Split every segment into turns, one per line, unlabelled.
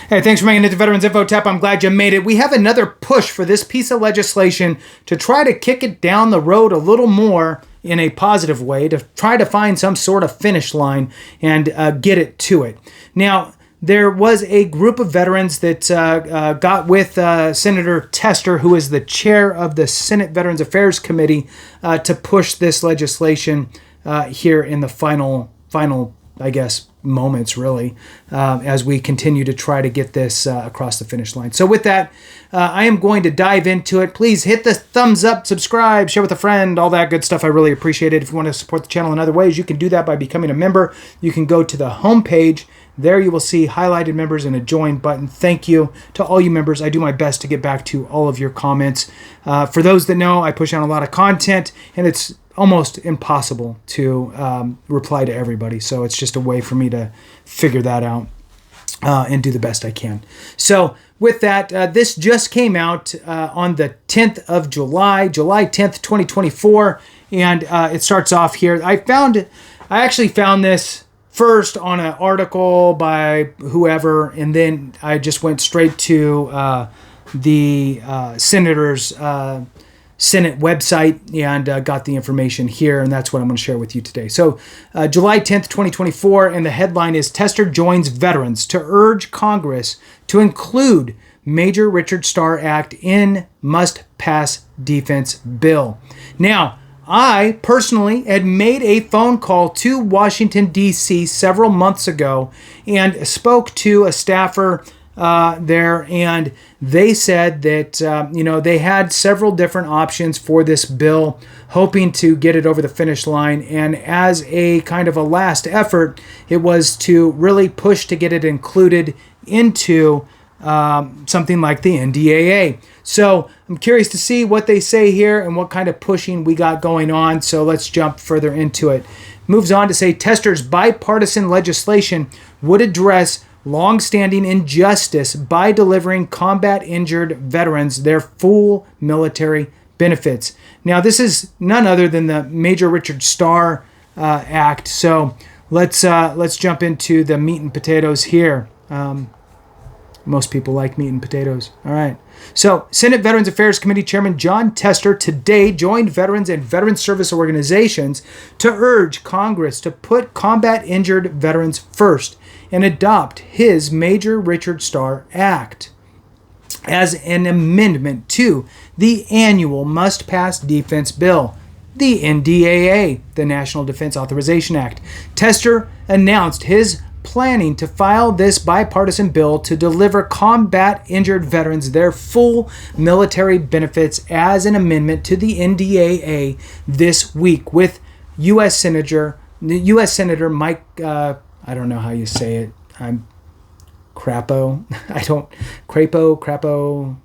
Hey, thanks for making it to Veterans Info Tap. I'm glad you made it. We have another push for this piece of legislation to try to kick it down the road a little more in a positive way, to try to find some sort of finish line and get it to it. Now, there was a group of veterans that got with Senator Tester, who is the chair of the Senate Veterans Affairs Committee, to push this legislation here in the final, I guess, moments, really, as we continue to try to get this across the finish line. So with that, I am going to dive into it. Please hit the thumbs up, subscribe, share with a friend, all that good stuff. I really appreciate it. If you want to support the channel in other ways, you can do that by becoming a member. You can go to the homepage. There you will see highlighted members and a join button. Thank you to all you members. I do my best to get back to all of your comments. For those that know, I push out a lot of content, and it's almost impossible to reply to everybody. So it's just a way for me to figure that out and do the best I can. So with that, this just came out on the 10th of July 10th, 2024. And it starts off here. I actually found this first on an article by whoever, and then I just went straight to the senator's Senate website and got the information here, and that's what I'm going to share with you today. So July 10th, 2024, and the headline is Tester Joins Veterans to Urge Congress to Include Major Richard Starr Act in Must-Pass Defense Bill. Now, I personally had made a phone call to Washington, D.C. several months ago and spoke to a staffer there, and they said that they had several different options for this bill, hoping to get it over the finish line. And as a kind of a last effort, it was to really push to get it included into something like the NDAA. So I'm curious to see what they say here and what kind of pushing we got going on. So let's jump further into it. Moves on to say Tester's bipartisan legislation would address long-standing injustice by delivering combat-injured veterans their full military benefits. Now, this is none other than the Major Richard Starr Act. So let's jump into the meat and potatoes here. Most people like meat and potatoes. All right. So Senate Veterans Affairs Committee Chairman John Tester today joined veterans and veteran service organizations to urge Congress to put combat-injured veterans first and adopt his Major Richard Starr Act as an amendment to the annual must-pass defense bill, the NDAA, the National Defense Authorization Act. Tester announced his planning to file this bipartisan bill to deliver combat-injured veterans their full military benefits as an amendment to the NDAA this week with U.S. Senator Mike, I don't know how you say it. Crapo. Crapo.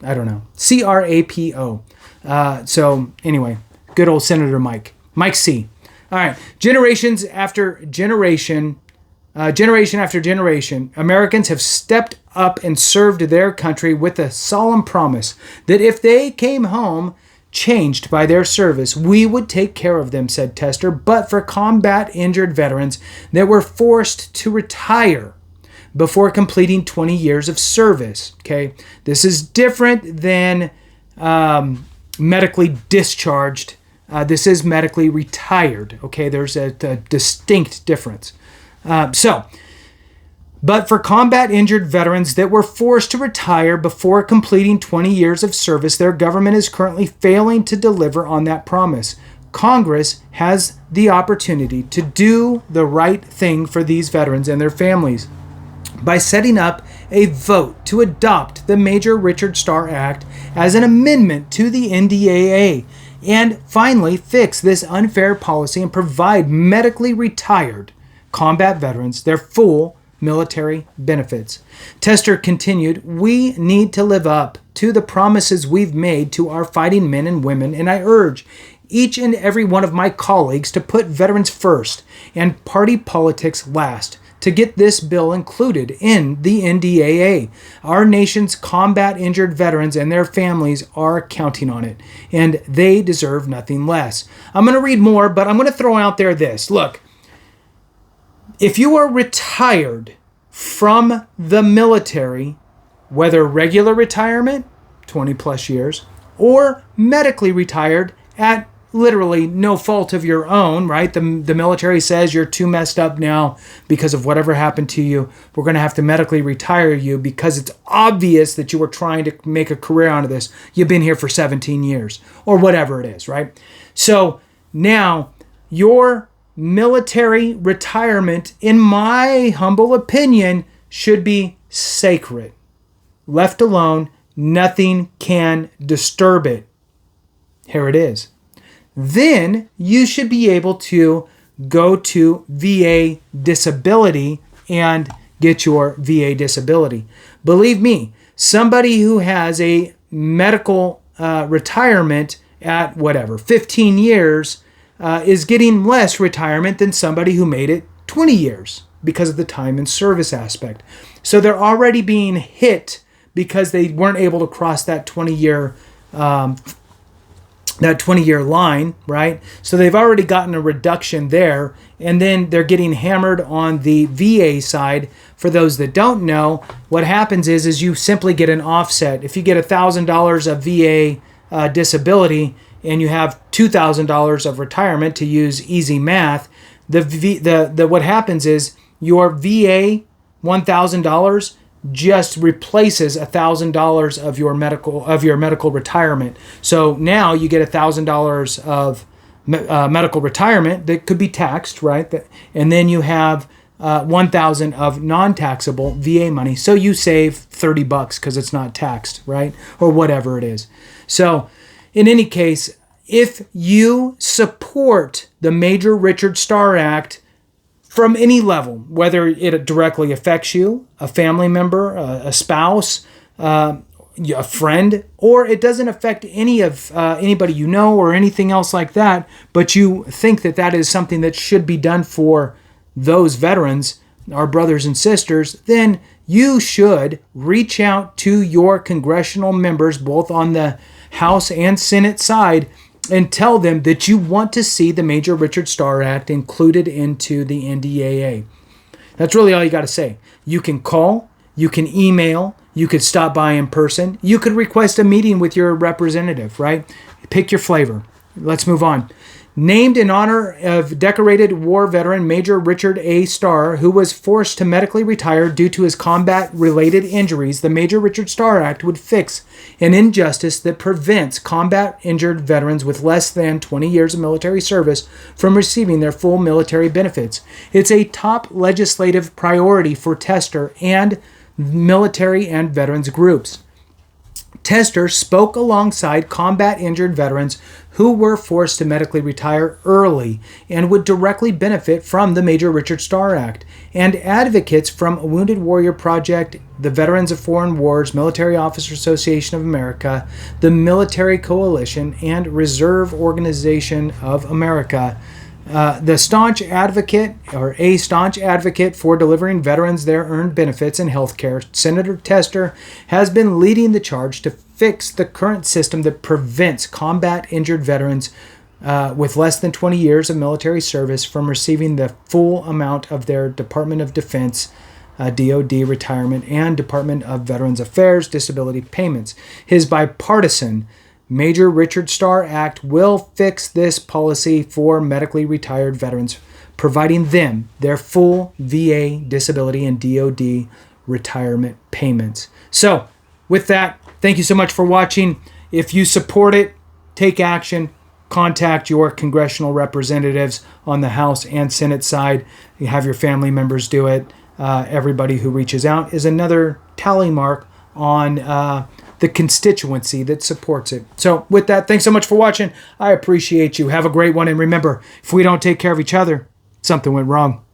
I don't know. CRAPO. So anyway, good old Senator Mike C. All right. Generation after generation, Americans have stepped up and served their country with a solemn promise that if they came home changed by their service, we would take care of them, said Tester. But for combat-injured veterans that were forced to retire before completing 20 years of service, okay, this is different than medically discharged. This is medically retired, okay? There's a distinct difference. But for combat-injured veterans that were forced to retire before completing 20 years of service, their government is currently failing to deliver on that promise. Congress has the opportunity to do the right thing for these veterans and their families by setting up a vote to adopt the Major Richard Starr Act as an amendment to the NDAA and finally fix this unfair policy and provide medically retired combat veterans their full military benefits. Tester continued, we need to live up to the promises we've made to our fighting men and women, and I urge each and every one of my colleagues to put veterans first and party politics last to get this bill included in the NDAA. Our nation's combat-injured veterans and their families are counting on it, and they deserve nothing less. I'm going to read more, but I'm going to throw out there this. Look, if you are retired from the military, whether regular retirement, 20 plus years, or medically retired at literally no fault of your own, right? The military says you're too messed up now because of whatever happened to you. We're going to have to medically retire you because it's obvious that you were trying to make a career out of this. You've been here for 17 years or whatever it is, right? So now your military retirement, in my humble opinion, should be sacred. Left alone, nothing can disturb it. Here it is. Then you should be able to go to VA disability and get your VA disability. Believe me, somebody who has a medical retirement at 15 years is getting less retirement than somebody who made it 20 years because of the time and service aspect. So they're already being hit because they weren't able to cross that 20-year line, right? So they've already gotten a reduction there, and then they're getting hammered on the VA side. For those that don't know, what happens is you simply get an offset. If you get $1,000 of VA disability and you have $2,000 of retirement, to use easy math, what happens is your VA $1,000 just replaces $1,000 of your medical retirement. So now you get $1,000 of medical retirement that could be taxed, right? And then you have $1,000 of non-taxable VA money. So you save $30 because it's not taxed, right? Or whatever it is. So in any case, if you support the Major Richard Starr Act from any level, whether it directly affects you, a family member, a spouse, a friend, or it doesn't affect anybody you know or anything else like that, but you think that that is something that should be done for those veterans, our brothers and sisters, then you should reach out to your congressional members, both on the House and Senate side, and tell them that you want to see the Major Richard Starr Act included into the NDAA. That's really all you got to say. You can call, you can email, you could stop by in person, you could request a meeting with your representative, right? Pick your flavor. Let's move on. Named in honor of decorated war veteran Major Richard A. Starr, who was forced to medically retire due to his combat-related injuries, the Major Richard Starr Act would fix an injustice that prevents combat-injured veterans with less than 20 years of military service from receiving their full military benefits. It's a top legislative priority for Tester and military and veterans groups. Tester spoke alongside combat-injured veterans who were forced to medically retire early and would directly benefit from the Major Richard Starr Act, and advocates from Wounded Warrior Project, the Veterans of Foreign Wars, Military Officer Association of America, the Military Coalition, and Reserve Organization of America. A staunch advocate for delivering veterans their earned benefits and health care, Senator Tester has been leading the charge to fix the current system that prevents combat-injured veterans with less than 20 years of military service from receiving the full amount of their Department of Defense, DoD retirement, and Department of Veterans Affairs disability payments. His bipartisan Major Richard Starr Act will fix this policy for medically retired veterans, providing them their full VA disability and DoD retirement payments. So, with that, thank you so much for watching. If you support it, take action. Contact your congressional representatives on the House and Senate side. You have your family members do it. Everybody who reaches out is another tally mark on the constituency that supports it. So with that, thanks so much for watching. I appreciate you. Have a great one. And remember, if we don't take care of each other, something went wrong.